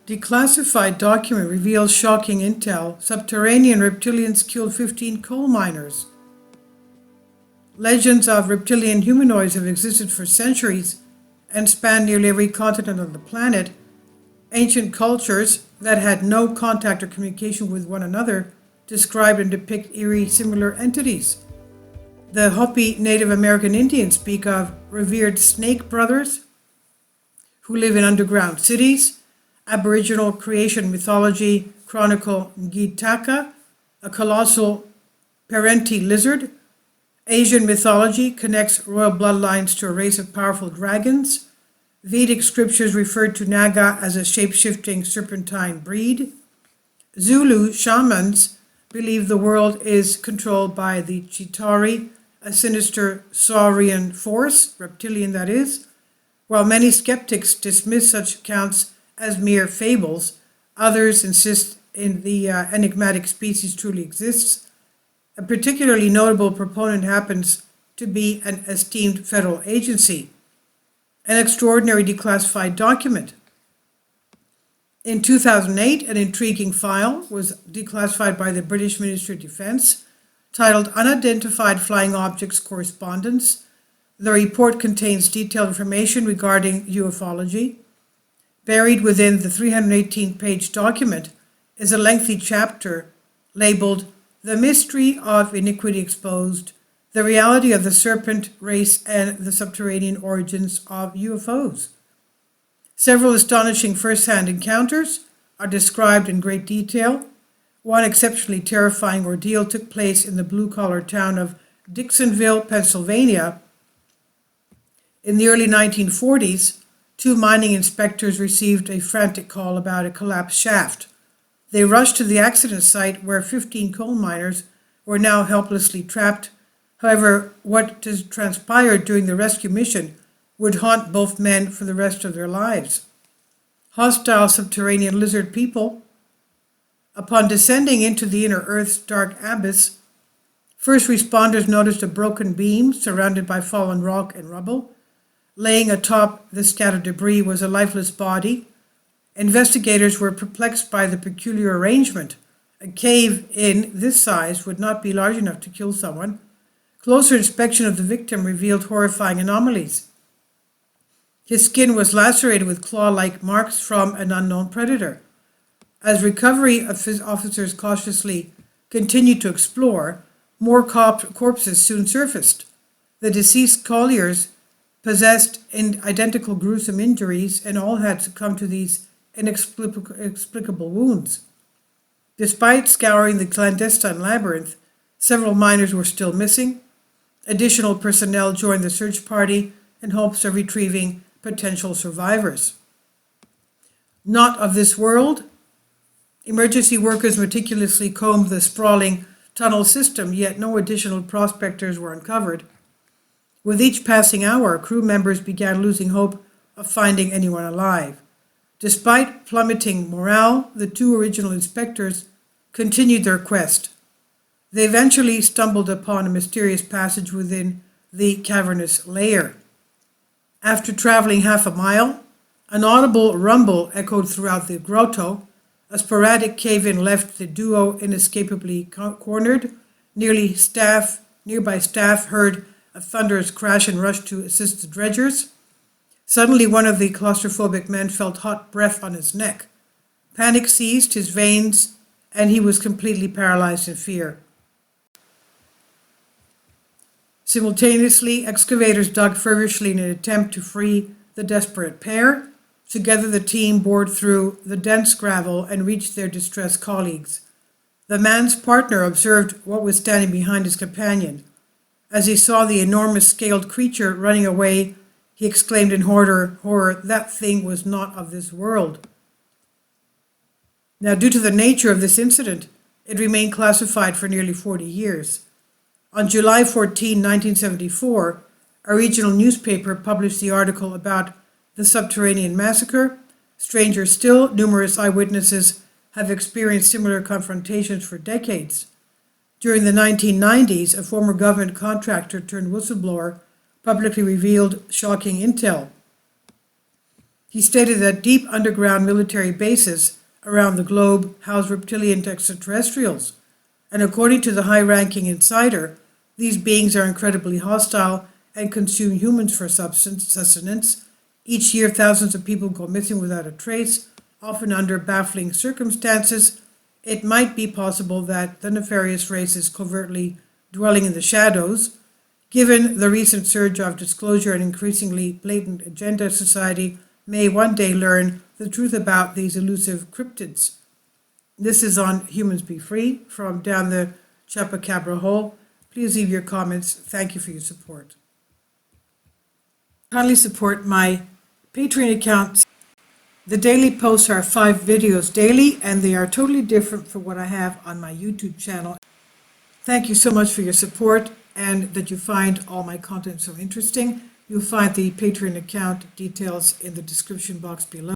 Declassified document reveals shocking intel. Subterranean reptilians killed 15 coal miners. Legends of reptilian humanoids have existed for centuries and span nearly every continent on the planet. Ancient cultures that had no contact or communication with one another describe and depict eerie similar entities. The Hopi Native American Indians speak of revered snake brothers who live in underground cities. Aboriginal creation mythology chronicle Ngitaka, a colossal parenti lizard. Asian mythology connects royal bloodlines to a race of powerful dragons. Vedic scriptures referred to Naga as a shape-shifting serpentine breed. Zulu shamans believe the world is controlled by the Chitauri, a sinister saurian force, reptilian that is. While many skeptics dismiss such accounts as mere fables, others insist the enigmatic species truly exists. A particularly notable proponent happens to be an esteemed federal agency. An extraordinary declassified document. In 2008, an intriguing file was declassified by the British Ministry of Defence, titled Unidentified Flying Objects Correspondence. The report contains detailed information regarding ufology. Buried within the 318-page document is a lengthy chapter labeled The Mystery of Iniquity Exposed, the Reality of the Serpent Race and the Subterranean Origins of UFOs. Several astonishing first-hand encounters are described in great detail. One exceptionally terrifying ordeal took place in the blue-collar town of Dixonville, Pennsylvania. In the early 1940s, two mining inspectors received a frantic call about a collapsed shaft. They rushed to the accident site where 15 coal miners were now helplessly trapped. However, what transpired during the rescue mission would haunt both men for the rest of their lives. Hostile subterranean lizard people. Upon descending into the inner Earth's dark abyss, first responders noticed a broken beam surrounded by fallen rock and rubble. Laying atop the scattered debris was a lifeless body. Investigators were perplexed by the peculiar arrangement. A cave in this size would not be large enough to kill someone. Closer inspection of the victim revealed horrifying anomalies. His skin was lacerated with claw-like marks from an unknown predator. As recovery officers cautiously continued to explore, more corpses soon surfaced. The deceased colliers possessed identical gruesome injuries, and all had succumbed to these inexplicable wounds. Despite scouring the clandestine labyrinth, several miners were still missing. Additional personnel joined the search party in hopes of retrieving potential survivors. Not of this world. Emergency workers meticulously combed the sprawling tunnel system, yet no additional prospectors were uncovered. With each passing hour, crew members began losing hope of finding anyone alive. Despite plummeting morale, the two original inspectors continued their quest. They eventually stumbled upon a mysterious passage within the cavernous layer. After traveling half a mile, an audible rumble echoed throughout the grotto. A sporadic cave-in left the duo inescapably cornered. Nearby staff heard a thunderous crash and rushed to assist the dredgers. Suddenly, one of the claustrophobic men felt hot breath on his neck. Panic seized his veins, and he was completely paralyzed in fear. Simultaneously, excavators dug feverishly in an attempt to free the desperate pair. Together, the team bored through the dense gravel and reached their distressed colleagues. The man's partner observed what was standing behind his companion. As he saw the enormous scaled creature running away, he exclaimed in horror, "That thing was not of this world." Now, due to the nature of this incident, it remained classified for nearly 40 years. On July 14, 1974, a regional newspaper published the article about the Subterranean Massacre. Stranger still, numerous eyewitnesses have experienced similar confrontations for decades. During the 1990s, a former government contractor turned whistleblower publicly revealed shocking intel. He stated that deep underground military bases around the globe house reptilian extraterrestrials, and according to the high-ranking insider, these beings are incredibly hostile and consume humans for sustenance. Each year, thousands of people go missing without a trace, often under baffling circumstances. It might be possible that the nefarious race is covertly dwelling in the shadows. Given the recent surge of disclosure and increasingly blatant agenda, society may one day learn the truth about these elusive cryptids. This is on Humans Be Free from Down the Chupacabra Hole. Please leave your comments. Thank you for your support. Kindly support my Patreon account. The daily posts are 5 videos daily, and they are totally different from what I have on my YouTube channel. Thank you so much for your support and that you find all my content so interesting. You'll find the Patreon account details in the description box below.